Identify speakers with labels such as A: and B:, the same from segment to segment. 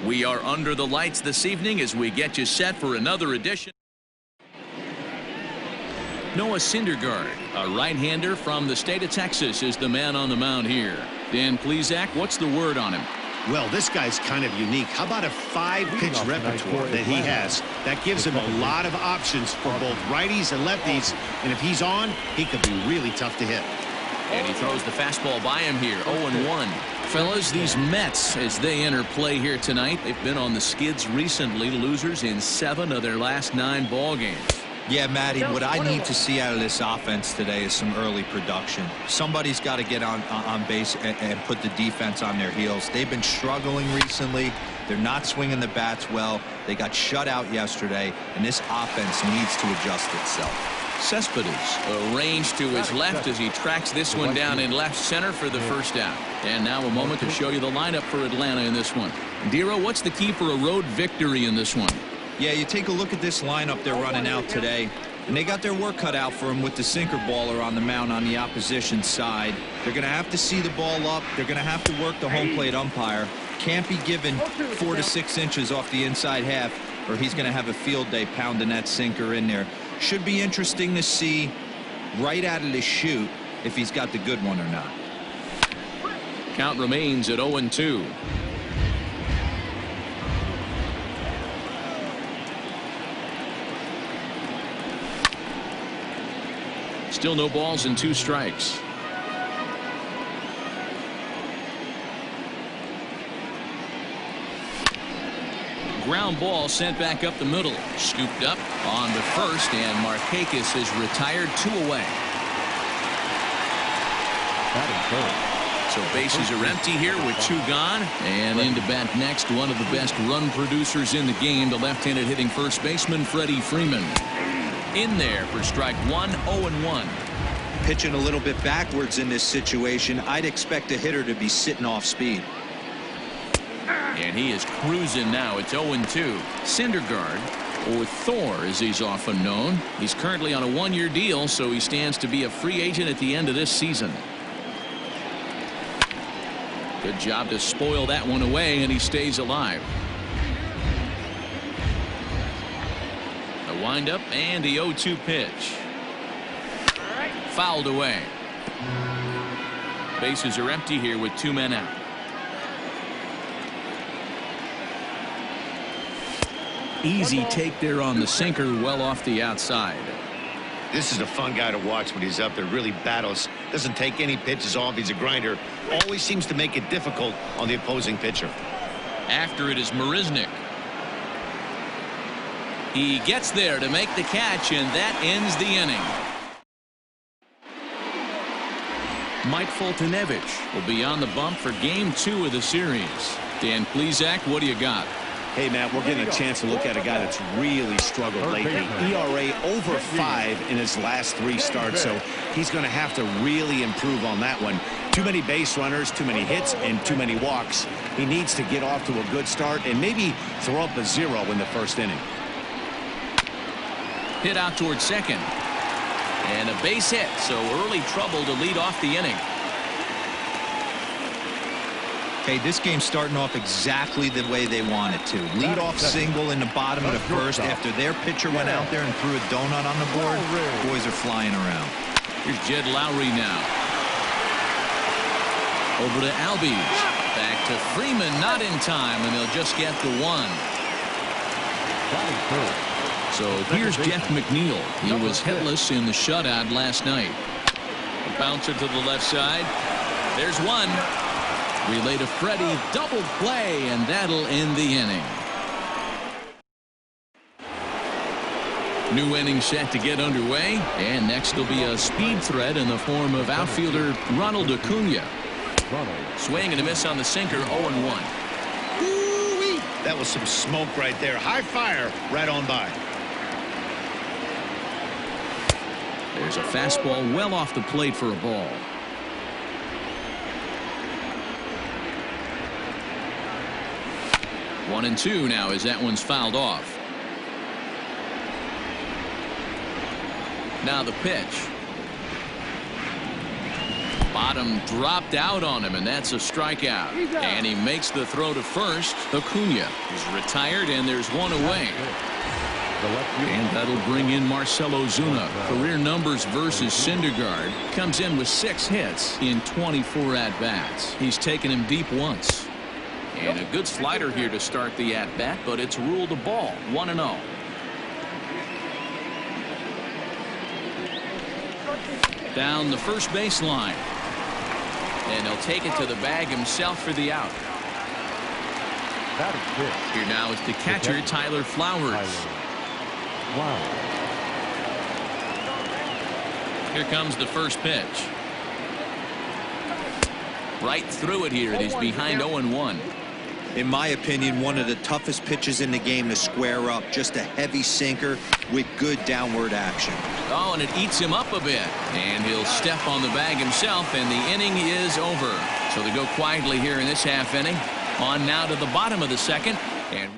A: We are under the lights this evening as we get you set for another edition. Noah Syndergaard, a right-hander from the state of Texas, is the man on the mound here. Dan Plesac, what's the word on him?
B: Well, this guy's kind of unique. How about a 5-pitch repertoire that he has? That gives him a lot of options for both righties and lefties. And if he's on, he could be really tough to hit.
A: And he throws the fastball by him here, 0-1. Fellas, these Mets, as they enter play here tonight, they've been on the skids recently, losers in 7 of their last 9 ball games.
C: Yeah, Matty, what I need to see out of this offense today is some early production. Somebody's got to get on base and put the defense on their heels. They've been struggling recently. They're not swinging the bats well. They got shut out yesterday, and this offense needs to adjust itself.
A: Cespedes arranged to his left as he tracks this one down in left center for the first out. And now a moment to show you the lineup for Atlanta in this one. Dero, what's the key for a road victory in this one?
C: Yeah, you take a look at this lineup they're running out today, and they got their work cut out for them with the sinker baller on the mound on the opposition side. They're going to have to see the ball up. They're going to have to work the home plate umpire. Can't be given 4 to 6 inches off the inside half, or he's going to have a field day pounding that sinker in there. Should be interesting to see right out of the chute if he's got the good one or not.
A: Count remains at 0-2. Still no balls and 2 strikes. Ground ball sent back up the middle. Scooped up on the first, and Markakis is retired 2 away. So bases are empty here with 2 gone. And in to bat next, one of the best run producers in the game, the left-handed hitting first baseman Freddie Freeman. In there for strike 1, 0-1.
C: Pitching a little bit backwards in this situation. I'd expect a hitter to be sitting off speed.
A: And he is cruising now. It's 0-2. Syndergaard, or Thor as he's often known, he's currently on a 1-year deal, so he stands to be a free agent at the end of this season. Good job to spoil that one away, and he stays alive. Windup and the 0-2 pitch. Fouled away. Bases are empty here with 2 men out. Easy take there on the sinker, well off the outside.
B: This is a fun guy to watch when he's up there. Really battles. Doesn't take any pitches off. He's a grinder. Always seems to make it difficult on the opposing pitcher. After
A: it is Marisnick. He gets there to make the catch, and that ends the inning. Mike 폴티네비치 will be on the bump for game 2 of the series. Dan Plesac, what do you got?
B: Hey, Matt, we're getting a chance to look at a guy that's really struggled lately. ERA over 5 in his last 3 starts, so he's going to have to really improve on that one. Too many base runners, too many hits, and too many walks. He needs to get off to a good start and maybe throw up a 0 in the first inning.
A: Hit out towards second. And a base hit, so early trouble to lead off the inning.
C: Okay, this game's starting off exactly the way they want it to. Lead off single in the bottom of the first after their pitcher went out there and threw a donut on the board. Boys are flying around.
A: Here's Jed Lowry now. Over to Albies. Back to Freeman, not in time, and they'll just get the 1. So here's Jeff McNeil. He was hitless in the shutout last night. A bouncer to the left side. There's 1. Relay to Freddie, double play, and that'll end the inning. New inning set to get underway, and next will be a speed threat in the form of outfielder Ronald Acuna. Swing and a miss on the sinker, 0-1.
B: That was some smoke right there. High fire right on by.
A: There's a fastball well off the plate for a ball. One and 2 now as that one's fouled off. Now the pitch. By Bottom dropped out on him, and that's a strikeout. And he makes the throw to first. Acuna is retired, and there's one away. And that'll bring in Marcell Ozuna. Career numbers versus Syndergaard. Comes in with 6 hits in 24 at-bats. He's taken him deep once. And a good slider here to start the at-bat, but it's ruled a ball. 1-0. Down the first baseline. And he'll take it to the bag himself for the out. Here now is the catcher, Tyler Flowers. Here comes the first pitch. Right through it here. He's behind 0-1.
C: In my opinion, one of the toughest pitches in the game to square up. Just a heavy sinker with good downward action.
A: Oh, and it eats him up a bit. And he'll step on the bag himself, and the inning is over. So they go quietly here in this half inning. On now to the bottom of the second. And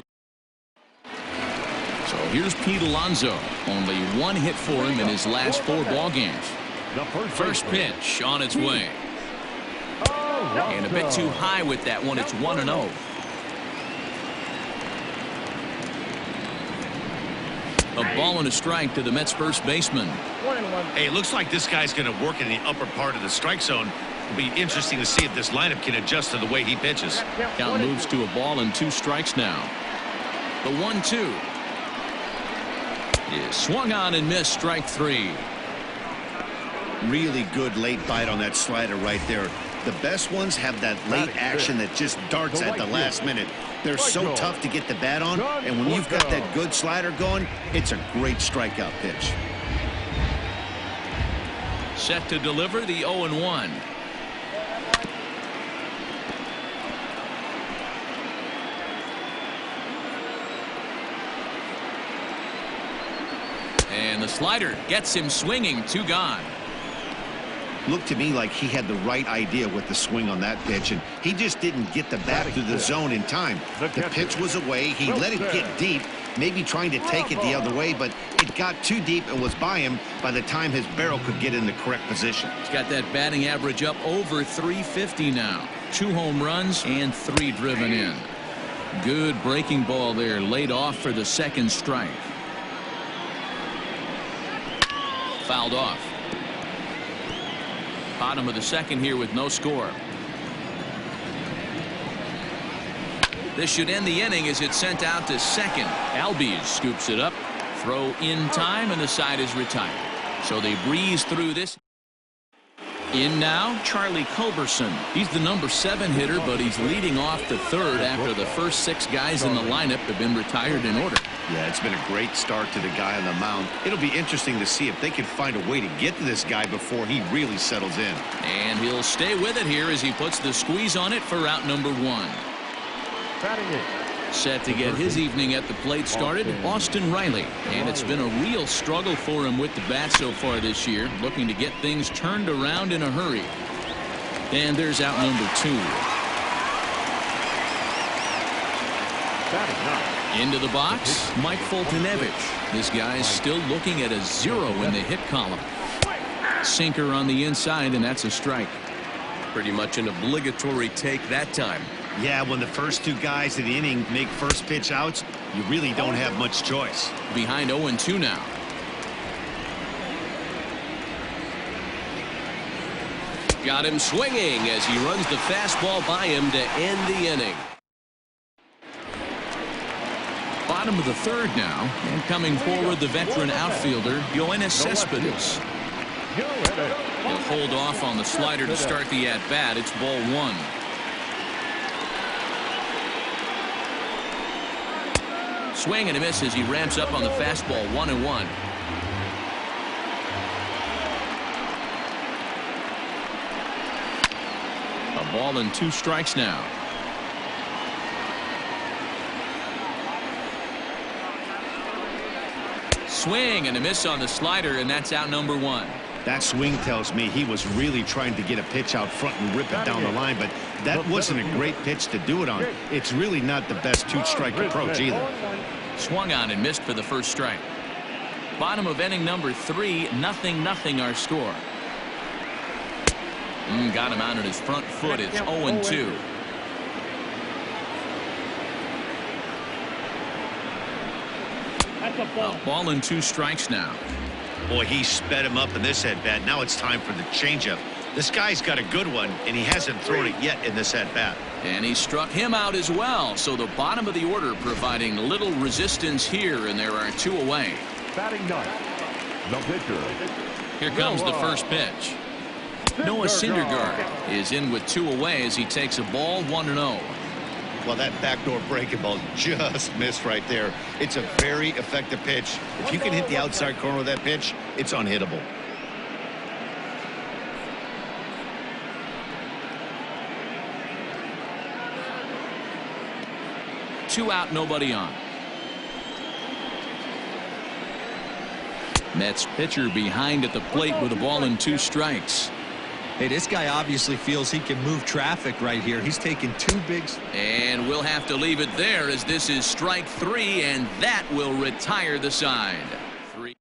A: so here's Pete Alonso. Only 1 hit for him in his last 4 ball games. First pitch on its way. And a bit too high with that one. It's 1-0. A ball and a strike to the Mets first baseman.
B: Hey, it looks like this guy's going to work in the upper part of the strike zone. It'll be interesting to see if this lineup can adjust to the way he pitches.
A: Count moves to a ball and 2 strikes now. The 1-2 is swung on and missed. Strike 3.
B: Really good late bite on that slider right there. The best ones have that late action that just darts at the last minute. They're so tough to get the bat on, and when you've got that good slider going, it's a great strikeout pitch.
A: Set to deliver the 0-1. And the slider gets him swinging. 2 gone.
B: Looked to me like he had the right idea with the swing on that pitch, and he just didn't get the bat through the zone in time. The pitch was away. He let it get deep, maybe trying to take it the other way, but it got too deep and was by him by the time his barrel could get in the correct position.
A: He's got that batting average up over 350 now. 2 home runs and 3 driven in. Good breaking ball there, laid off for the second strike. Fouled off. Bottom of the second here with no score. This should end the inning as it's sent out to second. Albies scoops it up. Throw in time, and the side is retired. So they breeze through this. In now, Charlie Culberson. He's the number 7 hitter, but he's leading off the third after the first 6 guys in the lineup have been retired in order.
B: Yeah, it's been a great start to the guy on the mound. It'll be interesting to see if they can find a way to get to this guy before he really settles in.
A: And he'll stay with it here as he puts the squeeze on it for out number 1. Set to get his evening at the plate started, Austin Riley. And it's been a real struggle for him with the bat so far this year, looking to get things turned around in a hurry. And there's out number 2. Into the box, Mike 폴티네비치. This guy's still looking at a 0 in the hit column. Sinker on the inside, and that's a strike. Pretty much an obligatory take that time.
B: Yeah, when the first 2 guys in the inning make first pitch outs, you really don't have much choice.
A: Behind 0-2 now. Got him swinging as he runs the fastball by him to end the inning. Bottom of the third now, and coming forward the veteran outfielder Yoenis Cespedes. He'll hold off on the slider to start the at-bat. It's ball 1. Swing and a miss as he ramps up on the fastball. 1-1. A ball and 2 strikes now. Swing and a miss on the slider, and that's out number 1.
B: That swing tells me he was really trying to get a pitch out front and rip it down the line, but that wasn't a great pitch to do it on. It's really not the best 2-strike approach either.
A: Swung on and missed for the first strike. Bottom of inning number 3, 0-0 our score. Got him out on his front foot. It's 0-2. A ball and 2 strikes now.
B: Boy, he sped him up in this at-bat. Now it's time for the changeup. This guy's got a good one, and he hasn't thrown it yet in this at-bat.
A: And he struck him out as well. So the bottom of the order providing little resistance here, and there are 2 away.
D: Batting ninth, the pitcher.
A: Here comes the first pitch. Noah Syndergaard is in with 2 away as he takes a ball 1-0.
B: Well, that backdoor breaking ball just missed right there. It's a very effective pitch. If you can hit the outside corner of that pitch, it's unhittable.
A: Two out, nobody on. Mets pitcher behind at the plate with a ball and 2 strikes.
C: Hey, this guy obviously feels he can move traffic right here. He's taking 2 bigs.
A: And we'll have to leave it there as this is strike 3, and that will retire the side. 3.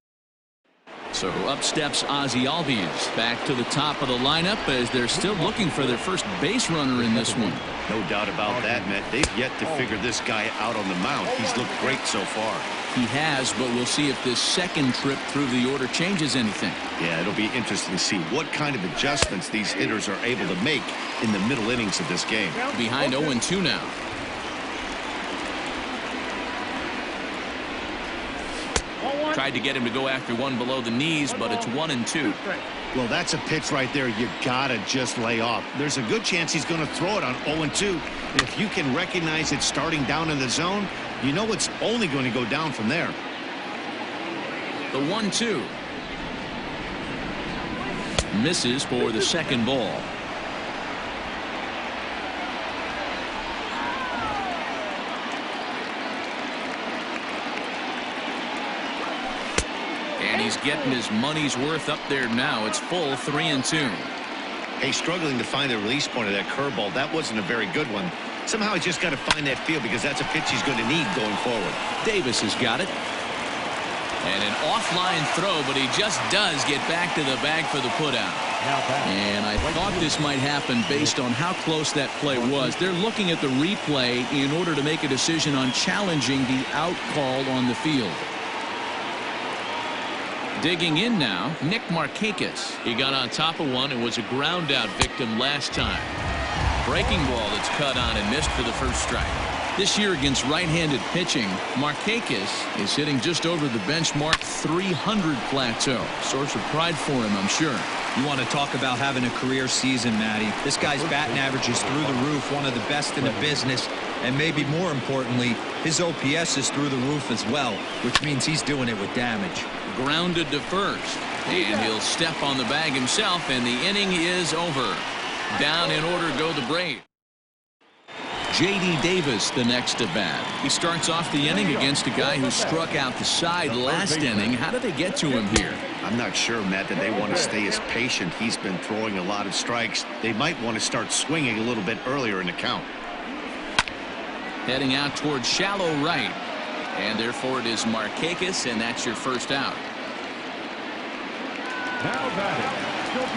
A: So up steps Ozzie Albies back to the top of the lineup as they're still looking for their first base runner in this one.
B: No doubt about that, Matt. They've yet to figure this guy out on the mound. He's looked great so far.
A: He has, but we'll see if this second trip through the order changes anything.
B: Yeah, it'll be interesting to see what kind of adjustments these hitters are able to make in the middle innings of this game.
A: Behind 0-2 now. Tried to get him to go after one below the knees, but it's 1-2.
B: Well, that's a pitch right there you gotta just lay off. There's a good chance he's going to throw it on 0-2. And if you can recognize it starting down in the zone, you know it's only going to go down from there.
A: The 1-2. Misses for the second ball. And he's getting his money's worth up there now. It's full 3-2.
B: Hey, struggling to find the release point of that curveball. That wasn't a very good one. Somehow he's just got to find that feel because that's a pitch he's going to need going forward.
A: Davis has got it. And an offline throw, but he just does get back to the bag for the putout. And I thought this might happen based on how close that play was. They're looking at the replay in order to make a decision on challenging the out call on the field. Digging in now, Nick Markakis. He got on top of one and was a ground out victim last time. Breaking ball that's cut on and missed for the first strike. This year against right-handed pitching, Markakis is hitting just over the benchmark 300 plateau. Source of pride for him, I'm sure.
C: You want to talk about having a career season, Matty. This guy's batting average is through the roof, one of the best in the business. And maybe more importantly, his OPS is through the roof as well, which means he's doing it with damage.
A: Grounded to first. And he'll step on the bag himself, and the inning is over. Down in order go the Braves. J.D. Davis the next at bat. He starts off the inning against a guy who struck out the side last inning. How did they get to him here?
B: I'm not sure, Matt, that they want to stay as patient. He's been throwing a lot of strikes. They might want to start swinging a little bit earlier in the count.
A: Heading out towards shallow right. And therefore it is Markakis, and that's your first out.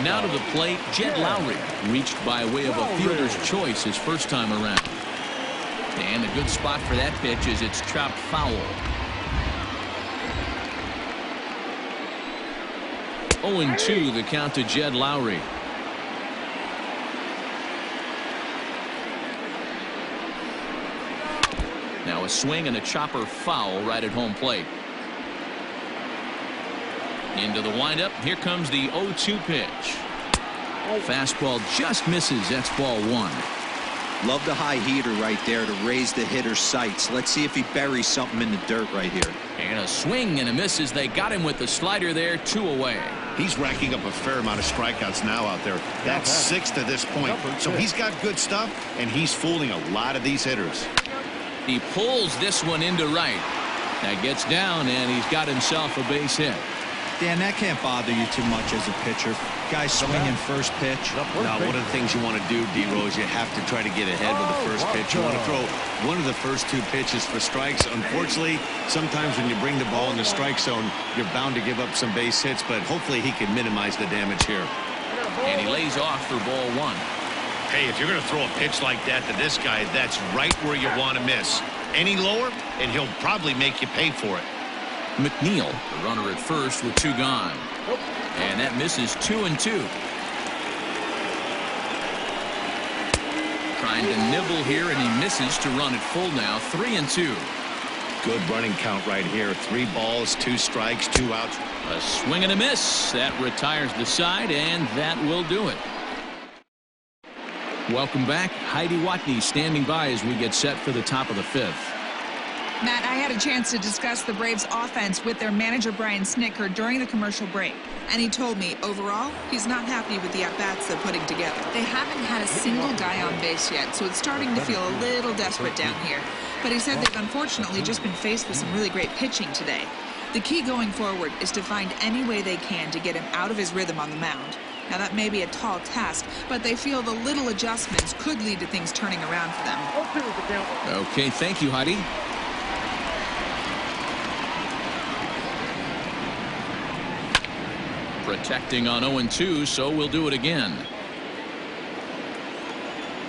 A: Now to the plate, Jed Lowry, reached by way of a fielder's choice his first time around. And a good spot for that pitch is it's chopped foul. 0-2 the count to Jed Lowry. Now a swing and a chopper foul right at home plate. Into the windup. Here comes the 0-2 pitch. Fastball just misses. That's ball 1.
C: Love the high heater right there to raise the hitter's sights. Let's see if he buries something in the dirt right here.
A: And a swing and a miss as they got him with the slider there. 2 away.
B: He's racking up a fair amount of strikeouts now out there. That's 6 to this point. So he's got good stuff, and he's fooling a lot of these hitters.
A: He pulls this one into right. That gets down, and he's got himself a base hit.
C: Dan, that can't bother you too much as a pitcher. Guy swinging first pitch.
B: Now, one of the things you want to do, D-Rose, you have to try to get ahead with the first pitch. You want to throw one of the first 2 pitches for strikes. Unfortunately, sometimes when you bring the ball in the strike zone, you're bound to give up some base hits, but hopefully he can minimize the damage here.
A: And he lays off for ball one.
B: Hey, if you're going to throw a pitch like that to this guy, that's right where you want to miss. Any lower, and he'll probably make you pay for it.
A: McNeil, the runner at first with 2 gone. And that misses 2-2. Trying to nibble here, and he misses to run it full now. 3-2.
B: Good running count right here. 3 balls, 2 strikes, 2 outs.
A: A swing and a miss. That retires the side, and that will do it. Welcome back. Heidi Watney standing by as we get set for the top of the 5th.
E: Matt, I had a chance to discuss the Braves offense with their manager Brian Snicker during the commercial break. And he told me, overall, he's not happy with the at-bats they're putting together. They haven't had a single guy on base yet, so it's starting to feel a little desperate down here. But he said they've unfortunately just been faced with some really great pitching today. The key going forward is to find any way they can to get him out of his rhythm on the mound. Now, that may be a tall task, but they feel the little adjustments could lead to things turning around for them.
A: Okay, thank you, Heidi. Protecting on 0-2, so we'll do it again.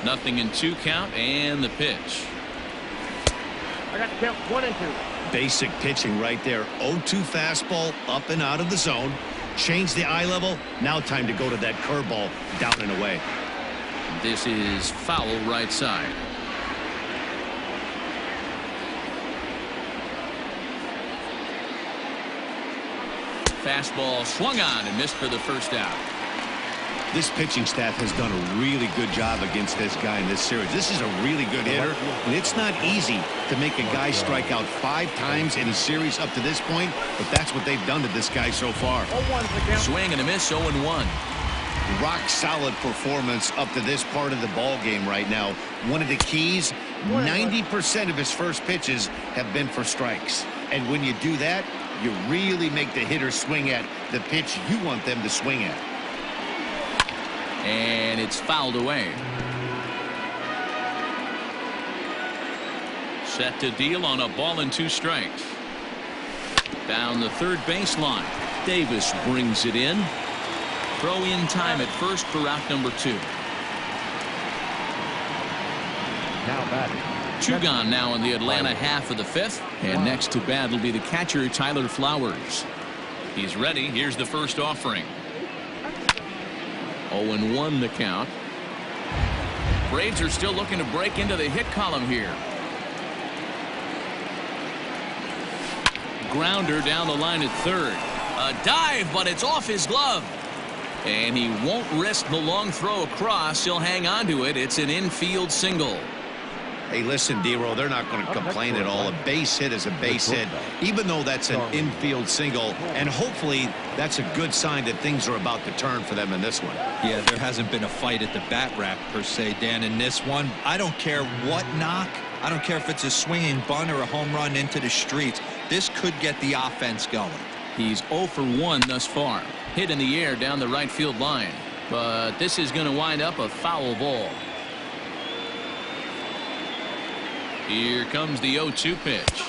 A: 0-2 count, and the pitch.
D: I got to count 1 and 2.
B: Basic pitching right there. 0-2 fastball up and out of the zone. Change the eye level. Now time to go to that curveball down and away.
A: This is foul right side. Fastball swung on and missed for the first out.
B: This pitching staff has done a really good job against this guy in this series. This is a really good hitter, and it's not easy to make a guy strike out 5 times in a series up to this point, but that's what they've done to this guy so far.
A: Swing and a miss, 0-1.
B: Rock solid performance up to this part of the ball game right now. One of the keys, 90% of his first pitches have been for strikes. And when you do that, you really make the hitter swing at the pitch you want them to swing at.
A: And it's fouled away. Set to deal on a ball and 2 strikes. Down the third baseline. Davis brings it in. Throw in time at first for out number 2.
D: Now batting.
A: 2 gone now in the Atlanta half of the 5th. And next to bat will be the catcher, Tyler Flowers. He's ready. Here's the first offering. 0-1 the count. Braves are still looking to break into the hit column here. Grounder down the line at third. A dive, but it's off his glove. And he won't risk the long throw across. He'll hang on to it. It's an infield single.
B: Hey, listen, D-Row, they're not going to complain at all. A base hit is a base hit, even though that's an infield single. And hopefully that's a good sign that things are about to turn for them in this one.
C: Yeah, there hasn't been a fight at the bat rack, per se, Dan, in this one. I don't care what knock. I don't care if it's a swinging bunt or a home run into the streets. This could get the offense going.
A: He's 0 for 1 thus far. Hit in the air down the right field line. But this is going to wind up a foul ball. Here comes the 0-2 pitch.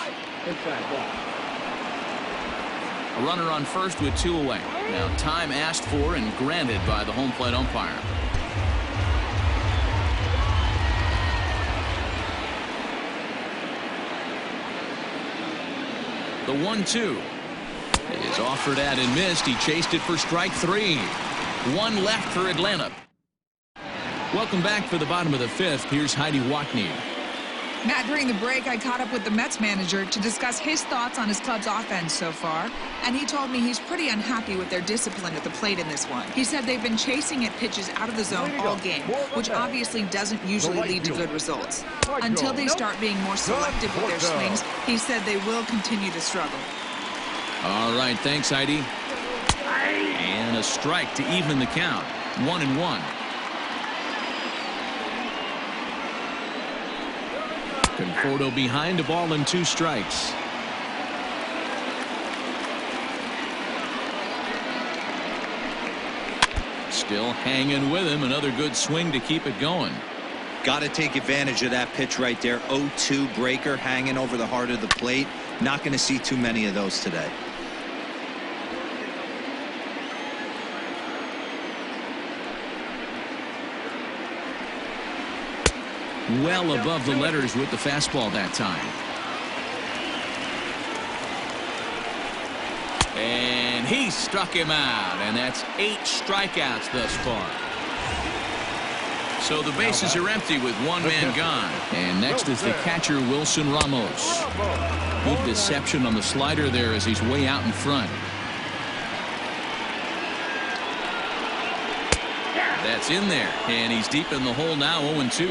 A: A runner on first with 2 away. Now time asked for and granted by the home plate umpire. The 1-2 is offered at and missed. He chased it for strike 3. 1 left for Atlanta. Welcome back for the bottom of the 5th. Here's Heidi Watney.
E: Matt, during the break, I caught up with the Mets manager to discuss his thoughts on his club's offense so far, and he told me he's pretty unhappy with their discipline at the plate in this one. He said they've been chasing at pitches out of the zone all game, which obviously doesn't usually lead to good results. Until they start being more selective with their swings, he said they will continue to struggle.
A: All right, thanks, Heidi. And a strike to even the count. 1-1. Conforto behind, a ball and 2 strikes. Still hanging with him. Another good swing to keep it going.
C: Got to take advantage of that pitch right there. 0-2 breaker hanging over the heart of the plate. Not going to see too many of those today.
A: well above the letters with the fastball that time. And he struck him out, and that's 8 strikeouts thus far. So the bases are empty with one man gone. And next is the catcher, Wilson Ramos. Good deception on the slider there as he's way out in front. That's in there, and he's deep in the hole now, 0-2.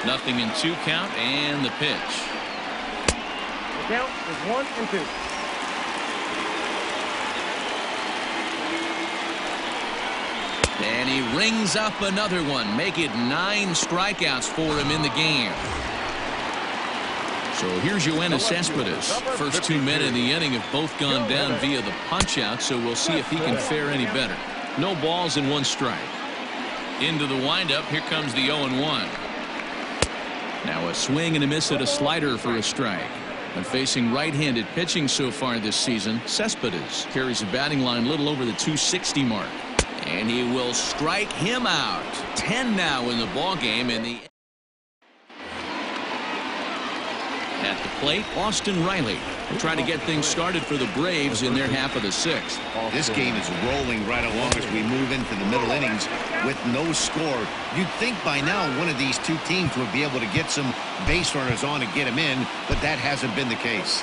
A: 0-2 count, and the pitch.
D: The count is 1-2.
A: And he rings up another one, make it 9 strikeouts for him in the game. So here's Yoenis Cespedes. First 2 men in the inning have both gone down via the punch-out, so we'll see if he can fare any better. No balls and 1 strike. Into the windup, here comes the 0-1. Now a swing and a miss at a slider for a strike. And facing right-handed pitching so far this season, Cespedes carries a batting line a little over the 260 mark. And he will strike him out. 10 now in the ball game. At the plate, Austin Riley will try to get things started for the Braves in their half of the 6th.
B: This game is rolling right along as we move into the middle innings with no score. You'd think by now one of these two teams would be able to get some base runners on and get them in, but that hasn't been the case.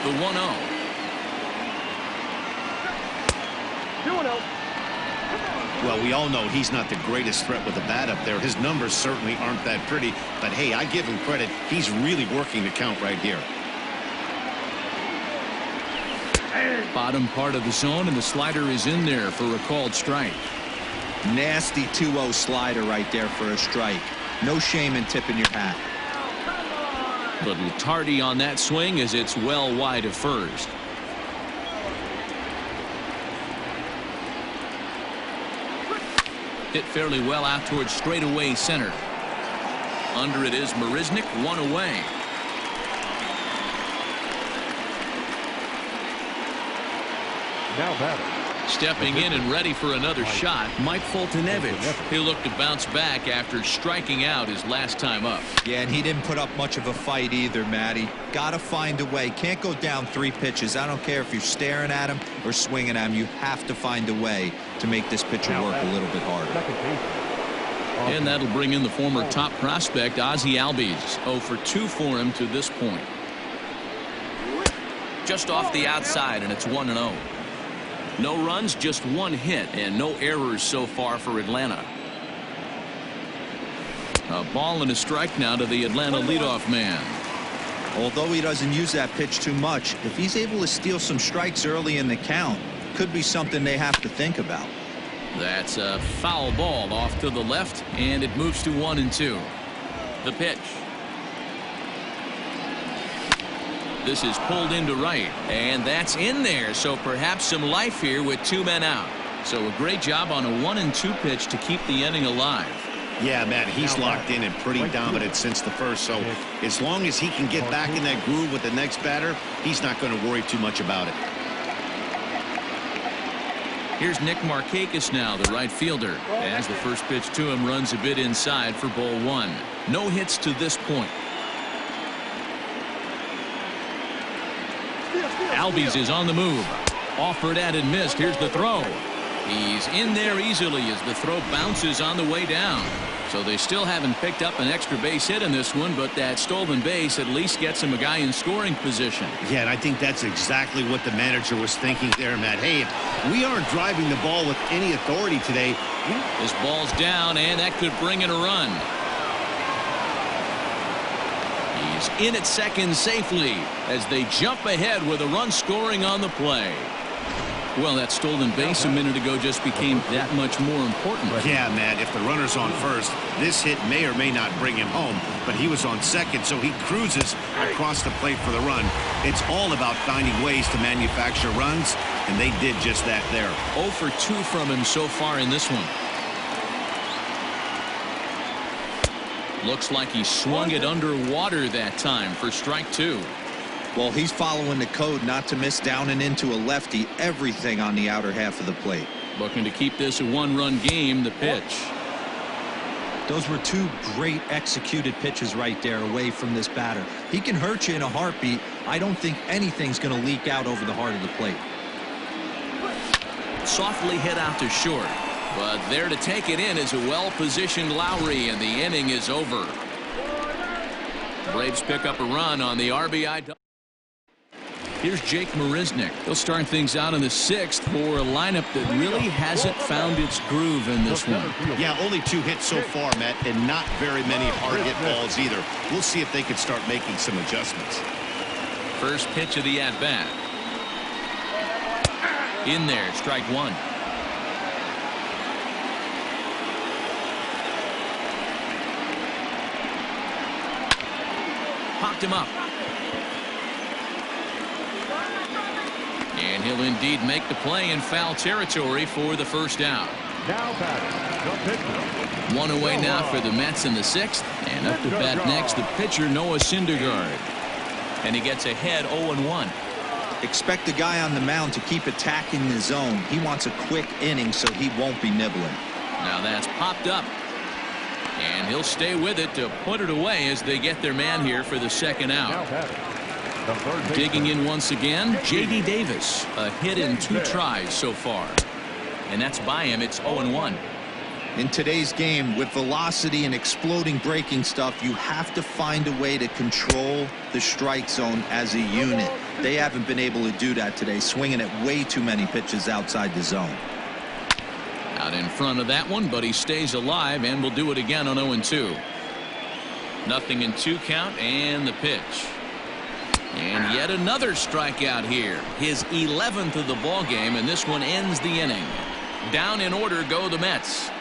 A: The 1-0.
D: 2-0.
B: Well, we all know he's not the greatest threat with the bat up there. His numbers certainly aren't that pretty, but hey, I give him credit. He's really working the count right here.
A: Bottom part of the zone, and the slider is in there for a called strike.
C: Nasty 2-0 slider right there for a strike. No shame in tipping your hat.
A: Little tardy on that swing as it's well wide of first. Hit fairly well out towards straightaway center. Under it is Marisnik, 1 away.
D: Now batting.
A: Stepping in and ready for another shot, Mike 폴티네비치. He'll look to bounce back after striking out his last time up.
C: Yeah, and he didn't put up much of a fight either, Matty. Gotta find a way. Can't go down 3 pitches. I don't care if you're staring at him or swinging at him. You have to find a way to make this pitcher work a little bit harder.
A: And that'll bring in the former top prospect, Ozzie Albies. 0 for 2 for him to this point. Just off the outside, and it's 1-0. No runs, just 1 hit, and no errors so far for Atlanta. A ball and a strike now to the Atlanta leadoff man.
C: Although he doesn't use that pitch too much, if he's able to steal some strikes early in the count, could be something they have to think about.
A: That's a foul ball off to the left, and it moves to 1-2. The pitch. This is pulled into right, and that's in there, so perhaps some life here with 2 men out. So a great job on a 1-2 pitch to keep the inning alive.
B: Yeah, Matt, he's locked in and pretty dominant since the first, so as long as he can get back in that groove with the next batter, he's not going to worry too much about it.
A: Here's Nick Markakis now, the right fielder, as the first pitch to him runs a bit inside for ball 1. No hits to this point. Albies is on the move. Offered at and missed. Here's the throw. He's in there easily as the throw bounces on the way down. So they still haven't picked up an extra base hit in this one, but that stolen base at least gets him a guy in scoring position.
B: Yeah, and I think that's exactly what the manager was thinking there, Matt. Hey, if we aren't driving the ball with any authority today.
A: This ball's down, and that could bring in a run. He's in at second safely as they jump ahead with a run scoring on the play. Well, that stolen base a minute ago just became that much more important.
B: Yeah, Matt, if the runner's on first, this hit may or may not bring him home, but he was on second, so he cruises across the plate for the run. It's all about finding ways to manufacture runs, and they did just that there.
A: 0 for 2 from him so far in this one. Looks like he swung it underwater that time for strike 2.
C: Well, he's following the code not to miss down and into a lefty, everything on the outer half of the plate.
A: Looking to keep this a one-run game. The pitch.
C: Those were two great executed pitches right there away from this batter. He can hurt you in a heartbeat. I don't think anything's going to leak out over the heart of the plate.
A: Softly hit out to short. But there to take it in is a well-positioned Lowry, and the inning is over. Braves pick up a run on the RBI. Here's Jake Marisnick. He'll start things out in the 6th for a lineup that really hasn't found its groove in this one.
B: Yeah, only 2 hits so far, Matt, and not very many hard hit balls either. We'll see if they can start making some adjustments.
A: First pitch of the at-bat. In there, strike 1. Popped him up. And he'll indeed make the play in foul territory for the first out.
D: Now batting, the pitcher.
A: One away now for the Mets in the 6th. And up to bat next, the pitcher, Noah Syndergaard. And he gets ahead 0-1.
C: Expect the guy on the mound to keep attacking the zone. He wants a quick inning so he won't be nibbling.
A: Now that's popped up. And he'll stay with it to put it away as they get their man here for the second out.
D: Now batting, the third
A: Digging
D: baseman.
A: in once again, J.D. Davis. A hit in 2 tries so far. And that's by him. It's 0-1.
C: In today's game, with velocity and exploding breaking stuff, you have to find a way to control the strike zone as a unit. They haven't been able to do that today, swinging at way too many pitches outside the zone.
A: Out in front of that one, but he stays alive and will do it again on 0-2. Nothing in 2 count, and the pitch. And yet another strikeout here. His 11th of the ball game, and this one ends the inning. Down in order go the Mets.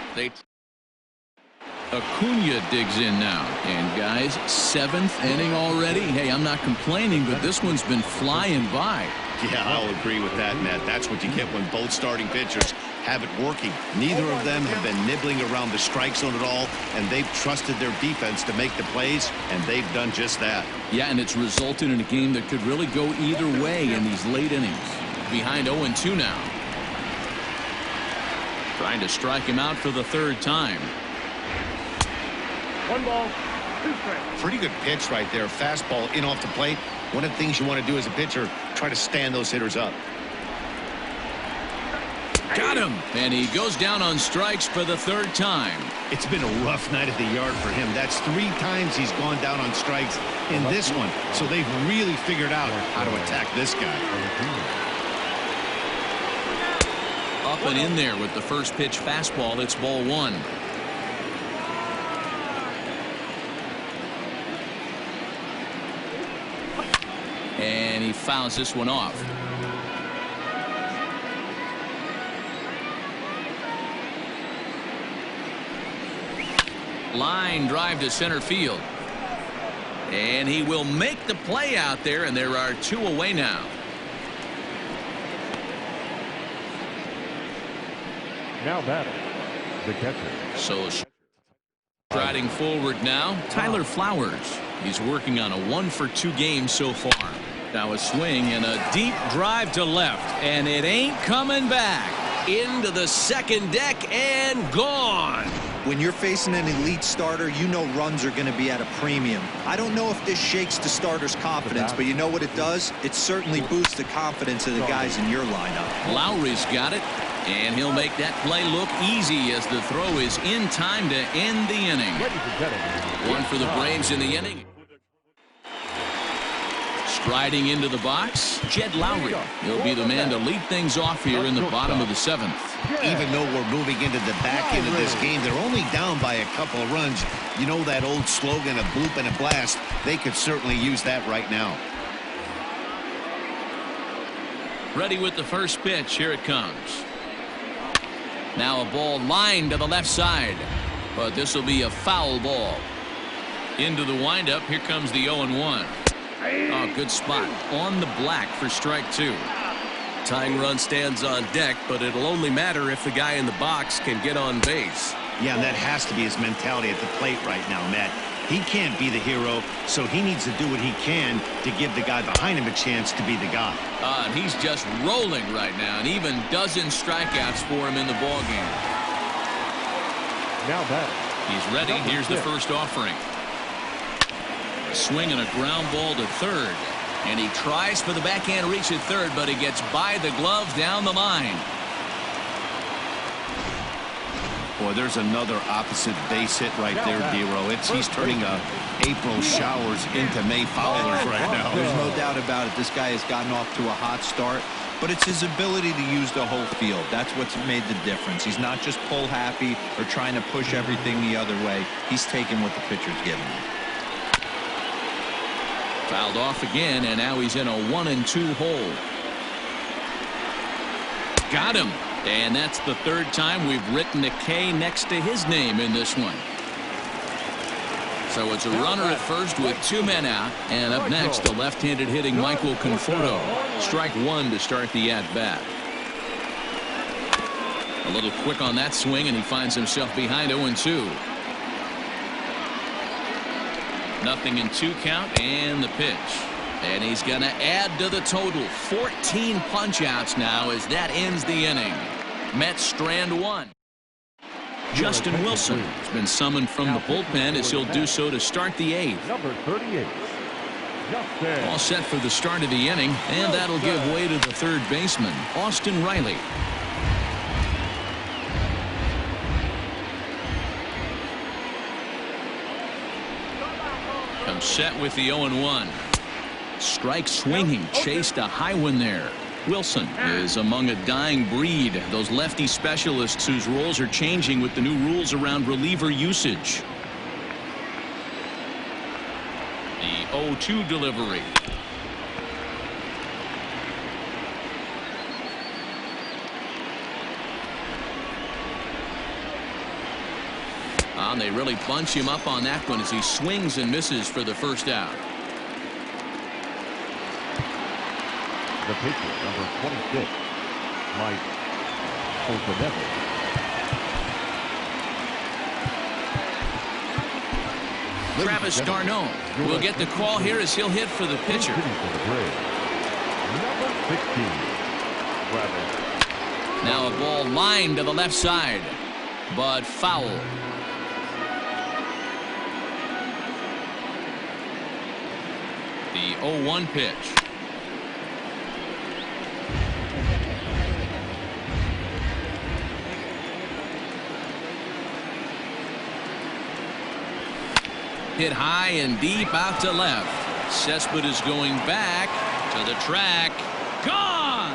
A: Acuna digs in now. And guys, 7th inning already. Hey, I'm not complaining, but this one's been flying by.
B: Yeah, I'll agree with that, Matt. That's what you get when both starting pitchers have it working. Neither of them have been nibbling around the strike zone at all, and they've trusted their defense to make the plays, and they've done just that.
A: Yeah, and it's resulted in a game that could really go either way in these late innings. Behind 0-2 now. Trying to strike him out for the 3rd time.
D: 1 ball, 2 strikes.
B: Pretty good pitch right there. Fastball in off the plate. One of the things you want to do as a pitcher, try to stand those hitters up.
A: Got him. And he goes down on strikes for the 3rd time.
B: It's been a rough night at the yard for him. That's 3 times he's gone down on strikes in this one. So they've really figured out how to attack this guy.
A: Up and in there with the first pitch fastball. It's ball 1. And he fouls this one off. Line drive to center field. And he will make the play out there, and there are 2 away now.
D: Now batting, the catcher.
A: So striding forward now, Tyler Flowers. He's working on a 1-for-2 game so far. Now a swing and a deep drive to left, and it ain't coming back. Into the 2nd deck and gone.
C: When you're facing an elite starter, you know runs are going to be at a premium. I don't know if this shakes the starter's confidence, but you know what it does? It certainly boosts the confidence of the guys in your lineup.
A: Lowry's got it, and he'll make that play look easy as the throw is in time to end the inning. One for the Braves in the inning. Striding into the box, Jed Lowry. He'll be the man to lead things off here in the bottom of the 7th.
B: Even though we're moving into the back end of this game, they're only down by a couple of runs. You know that old slogan, a bloop and a blast. They could certainly use that right now.
A: Ready with the first pitch. Here it comes. Now a ball lined to the left side, but this will be a foul ball. Into the windup. Here comes the 0-1. Oh, good spot on the black for strike 2. Tying run stands on deck, but it'll only matter if the guy in the box can get on base.
B: Yeah, and that has to be his mentality at the plate right now, Matt. He can't be the hero, so he needs to do what he can to give the guy behind him a chance to be the guy.
A: And he's just rolling right now, and even dozen strikeouts for him in the ball game.
D: Now that.
A: He's ready. Here's the first offering. A swing and a ground ball to third. And he tries for the backhand reach at third, but he gets by the glove down the line.
B: Boy, there's another opposite base hit right there, Dero. He's turning April showers into May fowlers right now.
C: There's no doubt about it. This guy has gotten off to a hot start, but it's his ability to use the whole field. That's what's made the difference. He's not just pull happy or trying to push everything the other way. He's taking what the pitcher's giving him.
A: Fouled off again, and now he's in a 1-2 hole. Got him. And that's the third time we've written a K next to his name in this one. So it's a runner at first with 2 men out. And up next, the left-handed hitting Michael Conforto. Strike 1 to start the at-bat. A little quick on that swing, and he finds himself behind 0-2. 0-2 count, and the pitch. And he's going to add to the total. 14 punch-outs now as that ends the inning. Mets strand 1. Justin Wilson has been summoned from the bullpen as he'll do so to start the 8th.
D: Number 38.
A: All set for the start of the inning, and that'll give way to the third baseman, Austin Riley. Comes set with the 0-1. Strike swinging, chased a high one there. Wilson is among a dying breed, those lefty specialists whose roles are changing with the new rules around reliever usage. The 0-2 delivery. And they really bunch him up on that one as he swings and misses for the first out.
D: The pitcher, number 26, Mike 폴티네비치.
A: Travis d'Arnaud will get the call here as he'll hit for the pitcher.
D: Number 16, Travis.
A: Now a ball lined to the left side, but foul. The 0-1 pitch. Hit high and deep out to left. Cespedes going back to the track. Gone!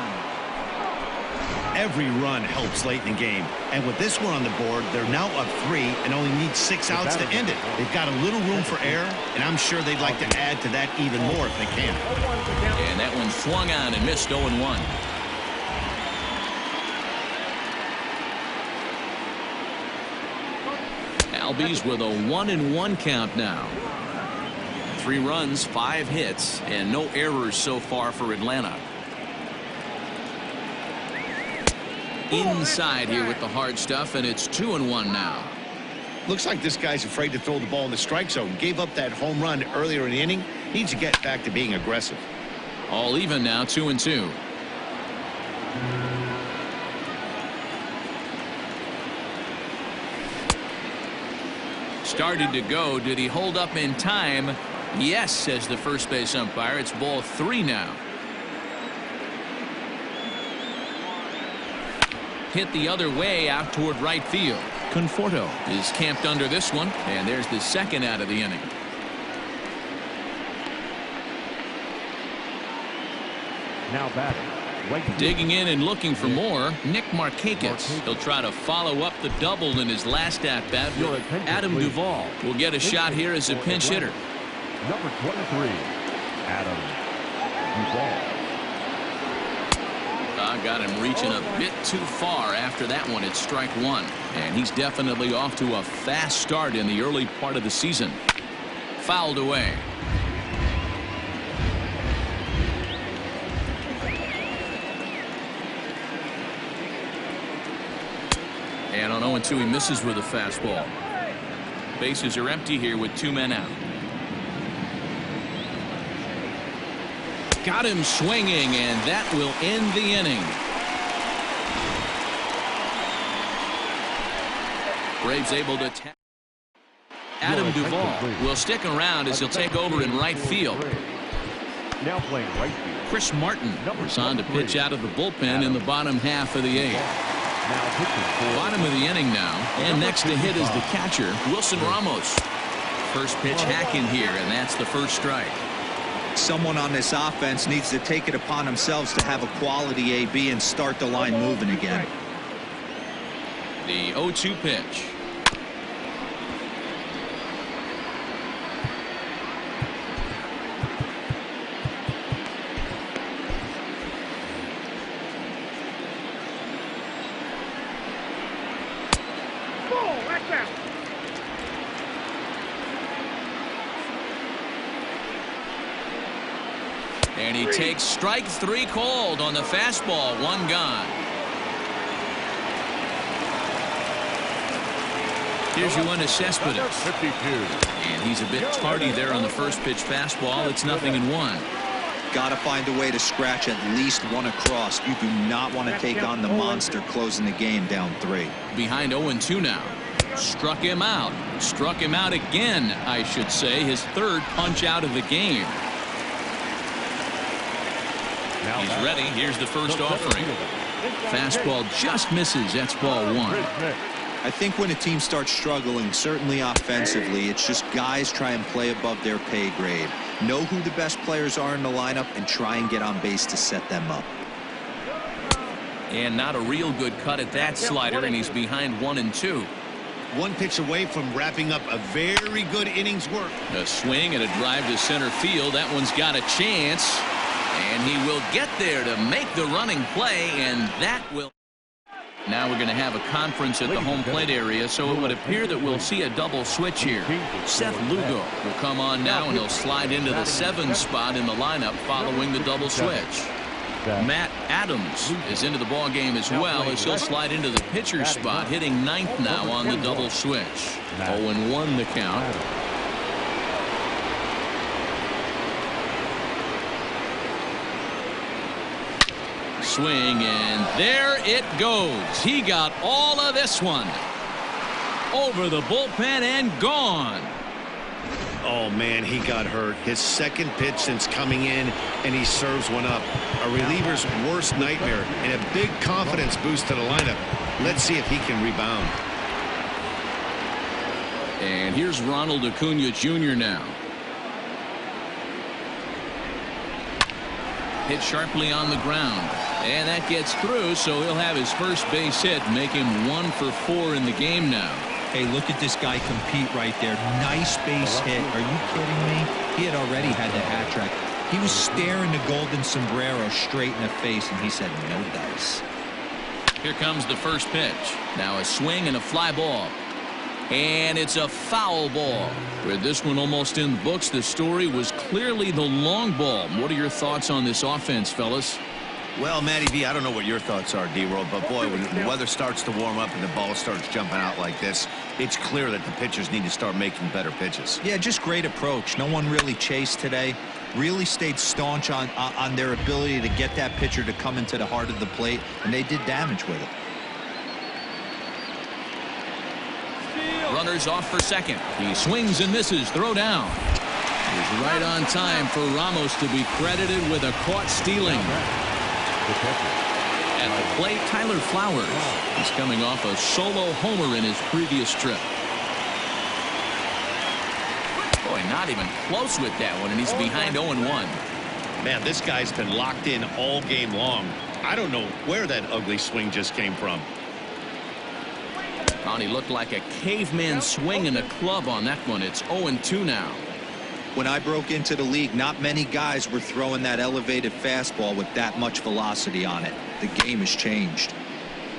B: Every run helps late in the game. And with this one on the board, they're now up 3 and only need 6 outs to end it. They've got a little room for error, and I'm sure they'd like to add to that even more if they can.
A: And that one swung on and missed 0-1. Albies with a 1-1 count now. 3 runs, 5 hits, and no errors so far for Atlanta. Inside here with the hard stuff, and it's 2-1 now.
B: Looks like this guy's afraid to throw the ball in the strike zone. Gave up that home run earlier in the inning. Needs to get back to being aggressive.
A: All even now, 2-2. Started to go. Did he hold up in time? Yes, says the first base umpire. It's ball 3 now. Hit the other way out toward right field. Conforto is camped under this one, and there's the second out of the inning.
D: Now batting.
A: Digging in and looking for more, Nick Markakis. He'll try to follow up the double in his last at-bat with Adam Duvall. Will get a shot here as a pinch hitter.
D: Number 23, Adam Duvall.
A: Got him reaching a bit too far after that one. It's strike 1. And he's definitely off to a fast start in the early part of the season. Fouled away. And on 0-2, he misses with a fastball. Bases are empty here with 2 men out. Got him swinging, and that will end the inning. Braves able to tap. Adam Duvall will stick around as he'll take over in right field.
D: Now playing right field.
A: Chris Martin is on to pitch out of the bullpen in the bottom half of the 8th. Bottom of the inning now, and next to hit is the catcher, Wilson Ramos. First pitch hacking here, and that's the first strike.
C: Someone on this offense needs to take it upon themselves to have a quality AB and start the line moving again.
A: The 0-2 pitch. And he takes strike 3 called on the fastball. 1 gone. Here's Yoenis Cespedes.
D: 52.
A: And he's a bit tardy there on the first pitch fastball. It's 0-1.
C: Got to find a way to scratch at least 1 across. You do not want to take on the monster closing the game down 3.
A: Behind 0-2 now. Struck him out. Struck him out again, I should say. His 3rd punch out of the game. He's ready. Here's the first offering. Fastball just misses. That's ball 1.
C: I think when a team starts struggling, certainly offensively, it's just guys try and play above their pay grade. Know who the best players are in the lineup and try and get on base to set them up.
A: And not a real good cut at that slider, and he's behind 1-2.
B: 1 pitch away from wrapping up a very good innings work.
A: A swing and a drive to center field. That one's got a chance. And he will get there to make the running play, and that will. Now we're going to have a conference at the home plate area, so it would appear that we'll see a double switch here. Seth Lugo will come on now, and he'll slide into the 7 spot in the lineup following the double switch. Matt Adams is into the ball game as well, as he'll slide into the pitcher spot, hitting 9th now on the double switch. 0-1 the count. Swing, and there it goes. He got all of this one. Over the bullpen and gone.
B: Oh, man, he got hurt. His 2nd pitch since coming in, and he serves one up. A reliever's worst nightmare, and a big confidence boost to the lineup. Let's see if he can rebound.
A: And here's Ronald Acuna Jr. now. Hit sharply on the ground. And that gets through, so he'll have his first base hit, make him 1 for 4 in the game now.
C: Hey, look at this guy compete right there. Nice base hit. Are you kidding me? He had already had the hat trick. He was staring the golden sombrero straight in the face, and he said, no dice.
A: Here comes the first pitch. Now a swing and a fly ball. And it's a foul ball. With this one almost in the books, the story was clearly the long ball. What are your thoughts on this offense, fellas?
B: Well, Matty V, I don't know what your thoughts are, D-World, but boy, when the weather starts to warm up and the ball starts jumping out like this, it's clear that the pitchers need to start making better pitches.
C: Yeah, just great approach. No one really chased today. Really stayed staunch on their ability to get that pitcher to come into the heart of the plate, and they did damage with it.
A: Runners off for second. He swings and misses. Throw down. He's right on time for Ramos to be credited with a caught stealing. At the plate, Tyler Flowers. He's coming off a solo homer in his previous trip. Boy, not even close with that one, and he's behind 0-1.
B: Man, this guy's been locked in all game long. I don't know where that ugly swing just came from.
A: He looked like a caveman swinging a club on that one. It's 0-2 now.
C: When I broke into the league, not many guys were throwing that elevated fastball with that much velocity on it. The game has changed.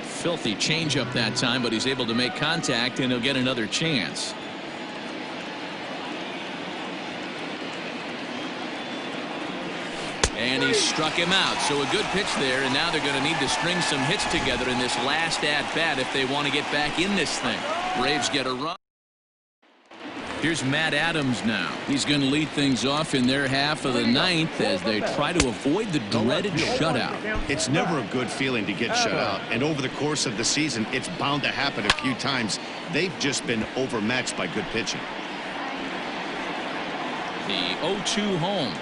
A: Filthy changeup that time, but he's able to make contact, and he'll get another chance. And he struck him out. So a good pitch there, and now they're going to need to string some hits together in this last at-bat if they want to get back in this thing. Braves get a run. Here's Matt Adams now. He's going to lead things off in their half of the ninth as they try to avoid the dreaded shutout.
B: It's never a good feeling to get shut out, and over the course of the season, it's bound to happen a few times. They've just been overmatched by good pitching.
A: The 0-2 home.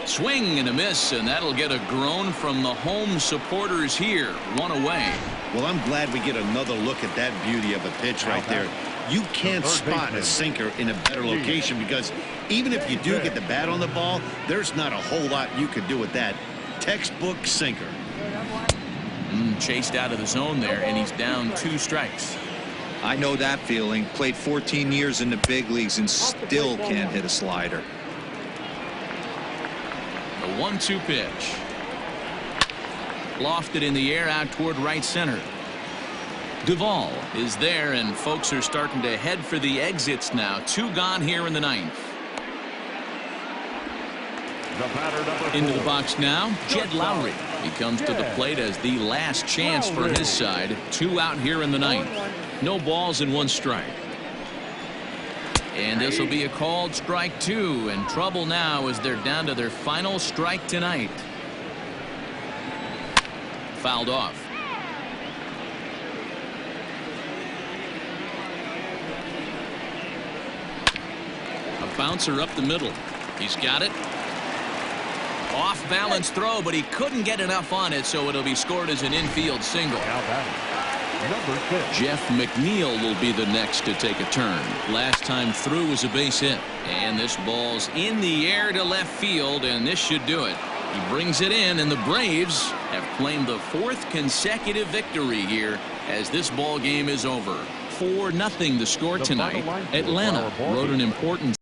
A: Swing and a miss, and that'll get a groan from the home supporters here. One away.
B: Well, I'm glad we get another look at that beauty of a pitch right there. You can't spot a sinker in a better location because even if you do get the bat on the ball, there's not a whole lot you could do with that. Textbook sinker.
A: Chased out of the zone there, and he's down 2 strikes.
C: I know that feeling. Played 14 years in the big leagues and still can't hit a slider.
A: The 1-2 pitch. Lofted in the air out toward right center. Duvall is there, and folks are starting to head for the exits now. 2 gone here in the ninth. Into the box now, Jed Lowry. He comes to the plate as the last chance for his side. 2 out here in the ninth. No balls and 1 strike. And this will be a called strike 2, and trouble now as they're down to their final strike tonight. Fouled off. A bouncer up the middle. He's got it. Off balance throw, but he couldn't get enough on it, so it'll be scored as an infield single. Jeff McNeil will be the next to take a turn. Last time through was a base hit, and this ball's in the air to left field, and this should do it. He brings it in, and the Braves have claimed the 4th consecutive victory here as this ball game is over. 4-0 the score tonight. Atlanta wrote an important